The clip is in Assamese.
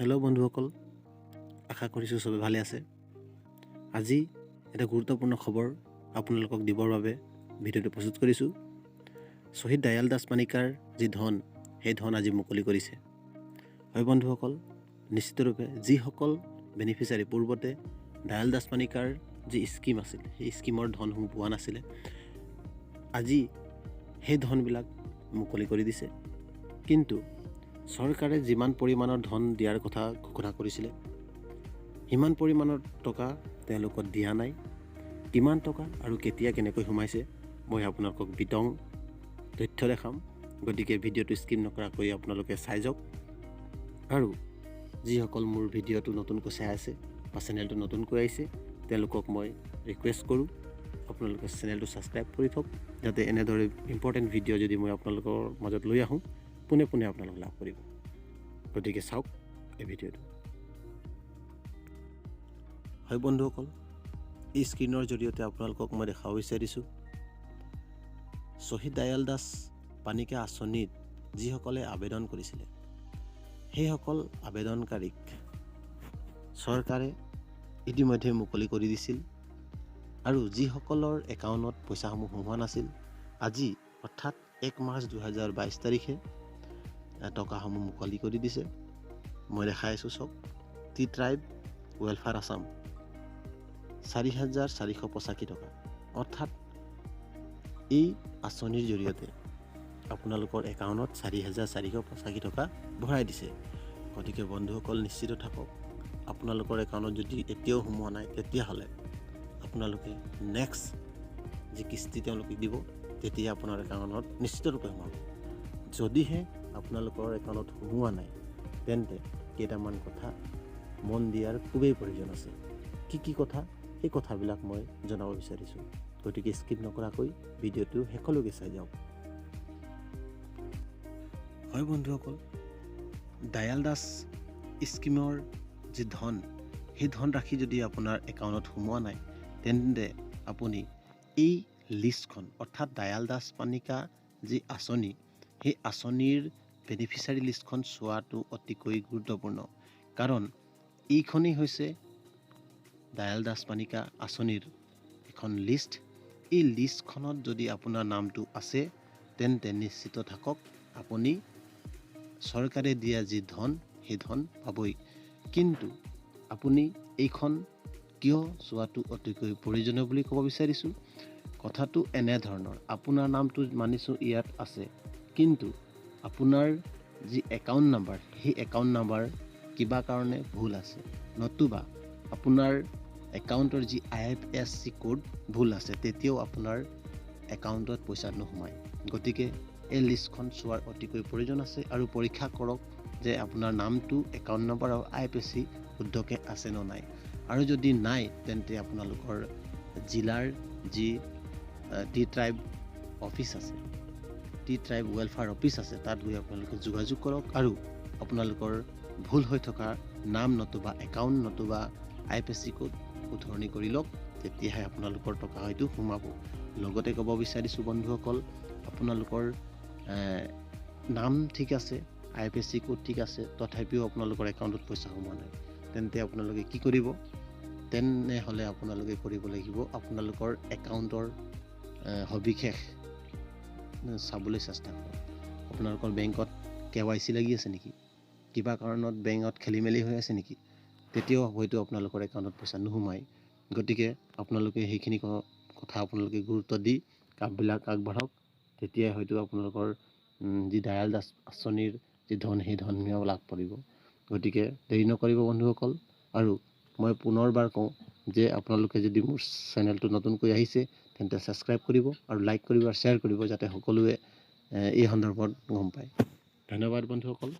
হেল্ল' বন্ধুসকল, আশা কৰিছোঁ সবে ভালে আছে। আজি এটা গুৰুত্বপূৰ্ণ খবৰ আপোনালোকক দিবৰ বাবে ভিডিঅ'টো প্ৰস্তুত কৰিছোঁ। শ্বহীদ দয়াল দাস পানিকাৰ যি ধন, সেই ধন আজি মুকলি কৰিছে। হয় বন্ধুসকল, নিশ্চিতৰূপে যিসকল বেনিফিচিয়াৰী পূৰ্বতে দয়াল দাস পানিকাৰ যি স্কিম আছিল, সেই স্কিমৰ ধনসমূহ পোৱা নাছিলে, আজি সেই ধনবিলাক মুকলি কৰি দিছে। কিন্তু চৰকাৰে যিমান পৰিমাণৰ ধন দিয়াৰ কথা ঘোষণা কৰিছিলে, সিমান পৰিমাণৰ টকা তেওঁলোকক দিয়া নাই। কিমান টকা আৰু কেতিয়া কেনেকৈ সোমাইছে মই আপোনালোকক বিতং তথ্য দেখাম। গতিকে ভিডিঅ'টো স্কিপ নকৰাকৈ আপোনালোকে চাই যাওক। আৰু যিসকল মোৰ ভিডিঅ'টো নতুনকৈ চাই আছে বা চেনেলটো নতুনকৈ আহিছে, তেওঁলোকক মই ৰিকুৱেষ্ট কৰোঁ আপোনালোকে চেনেলটো ছাবস্ক্ৰাইব কৰি থওক, যাতে এনেদৰে ইম্পৰ্টেণ্ট ভিডিঅ' যদি মই আপোনালোকৰ মাজত লৈ আহোঁ, পোনে পোনে আপোনালোক লাভ কৰিব। গতিকে চাওক এই ভিডিঅ'টো। হয় বন্ধুসকল, এই স্ক্ৰীনৰ জৰিয়তে আপোনালোকক মই দেখাব বিচাৰিছোঁ শ্বহীদ দয়াল দাস পানিকা আঁচনিত যিসকলে আবেদন কৰিছিলে, সেইসকল আবেদনকাৰীক চৰকাৰে ইতিমধ্যে মুকলি কৰি দিছিল। আৰু যিসকলৰ একাউণ্টত পইচাসমূহ সোমোৱা নাছিল, আজি অৰ্থাৎ 1 মাৰ্চ 2022 তাৰিখে টকাসমূহ মুকলি কৰি দিছে। মই দেখাই আছোঁ চাওক। টি ট্ৰাইব ৱেলফেয়াৰ আছাম 4,485 টকা, অৰ্থাৎ এই আঁচনিৰ জৰিয়তে আপোনালোকৰ একাউণ্টত 4,485 টকা ভৰাই দিছে। গতিকে বন্ধুসকল নিশ্চিত থাকক, আপোনালোকৰ একাউণ্টত যদি এতিয়াও সোমোৱা নাই, তেতিয়াহ'লে আপোনালোকে নেক্সট যি কিস্তি তেওঁলোকে দিব, তেতিয়া আপোনাৰ একাউণ্টত নিশ্চিতৰূপে সোমাব। যদিহে আপোনালোকৰ একাউণ্টত সোমোৱা নাই, তেন্তে কেইটামান কথা মন দিয়াৰ খুবেই প্ৰয়োজন আছে। কি কথা, সেই কথাবিলাক মই জনাব বিচাৰিছোঁ। গতিকে স্কিপ নকৰাকৈ ভিডিঅ'টো শেষলৈকে চাই যাওক। হয় বন্ধুসকল, দয়াল দাস স্কিমৰ যি ধন, সেই ধনৰাশি যদি আপোনাৰ একাউণ্টত সোমোৱা নাই, তেন্তে আপুনি এই লিষ্টখন, অৰ্থাৎ দয়াল দাস পানিকা যি আঁচনি, সেই আঁচনিৰ বেনিফিচিয়াৰী লিষ্টখন চোৱাটো অতিকৈ গুৰুত্বপূৰ্ণ। কাৰণ এইখনেই হৈছে দয়াল দাস পানিকা আঁচনিৰ এখন লিষ্ট। এই লিষ্টখনত যদি আপোনাৰ নামটো আছে, তেন্তে নিশ্চিত থাকক আপুনি চৰকাৰে দিয়া যি ধন, সেই ধন পাবই। কিন্তু আপুনি এইখন কিয় চোৱাটো অতিকৈ প্ৰয়োজনীয় বুলি ক'ব বিচাৰিছোঁ। কথাটো এনেধৰণৰ, আপোনাৰ নামটো মানিছোঁ ইয়াত আছে, কিন্তু আপোনাৰ যি একাউণ্ট নাম্বাৰ, সেই একাউণ্ট নাম্বাৰ কিবা কাৰণে ভুল আছে, নতুবা আপোনাৰ একাউণ্টৰ যি IFSC কোড ভুল আছে, তেতিয়াও আপোনাৰ একাউণ্টত পইচা নোসোমায়। গতিকে এই লিষ্টখন চোৱাৰ অতিকৈ প্ৰয়োজন আছে আৰু পৰীক্ষা কৰক যে আপোনাৰ নামটো, একাউণ্ট নম্বৰ আৰু IFSC শুদ্ধকৈ আছে নে নাই। আৰু যদি নাই, তেন্তে আপোনালোকৰ জিলাৰ যি টি ট্ৰাইব অফিচ আছে, টি ট্ৰাইব ৱেলফেয়াৰ অফিচ আছে, তাত গৈ আপোনালোকে যোগাযোগ কৰক আৰু আপোনালোকৰ ভুল হৈ থকা নাম নতুবা একাউণ্ট নতুবা IFSC কোড শুধৰণি কৰি লওক, তেতিয়াহে আপোনালোকৰ টকা হয়তো সোমাব। লগতে ক'ব বিচাৰিছোঁ বন্ধুসকল, আপোনালোকৰ নাম ঠিক আছে, IFSC কোড ঠিক আছে, তথাপিও আপোনালোকৰ একাউণ্টত পইচা সোমোৱা নাই, তেন্তে আপোনালোকে কি কৰিব? তেনেহ'লে আপোনালোকে কৰিব লাগিব আপোনালোকৰ একাউণ্টৰ সবিশেষ চাবলৈ চেষ্টা কৰক। আপোনালোকৰ বেংকত KYC লাগি আছে নেকি? কিবা কাৰণত বেংকত খেলি মেলি হৈ আছে নেকি? তেতিয়াও হয়তো আপোনালোকৰ একাউণ্টত পইচা নোসোমায়। গতিকে আপোনালোকে সেইখিনি কথা আপোনালোকে গুৰুত্ব দি কামবিলাক আগবাঢ়ক, তেতিয়াই হয়তো আপোনালোকৰ যি দয়াল দাস আঁচনিৰ যি ধন, সেই ধন লাভ কৰিব। গতিকে দেৰি নকৰিব বন্ধুসকল। আৰু মই পুনৰবাৰ কওঁ যে আপোনালোকে যদি মোৰ চেনেলটো নতুনকৈ আহিছে, তেন্তে ছাবস্ক্ৰাইব কৰিব আৰু লাইক কৰিব আৰু শ্বেয়াৰ কৰিব, যাতে সকলোৱে এই সন্দৰ্ভত গম পায়। ধন্যবাদ বন্ধুসকল।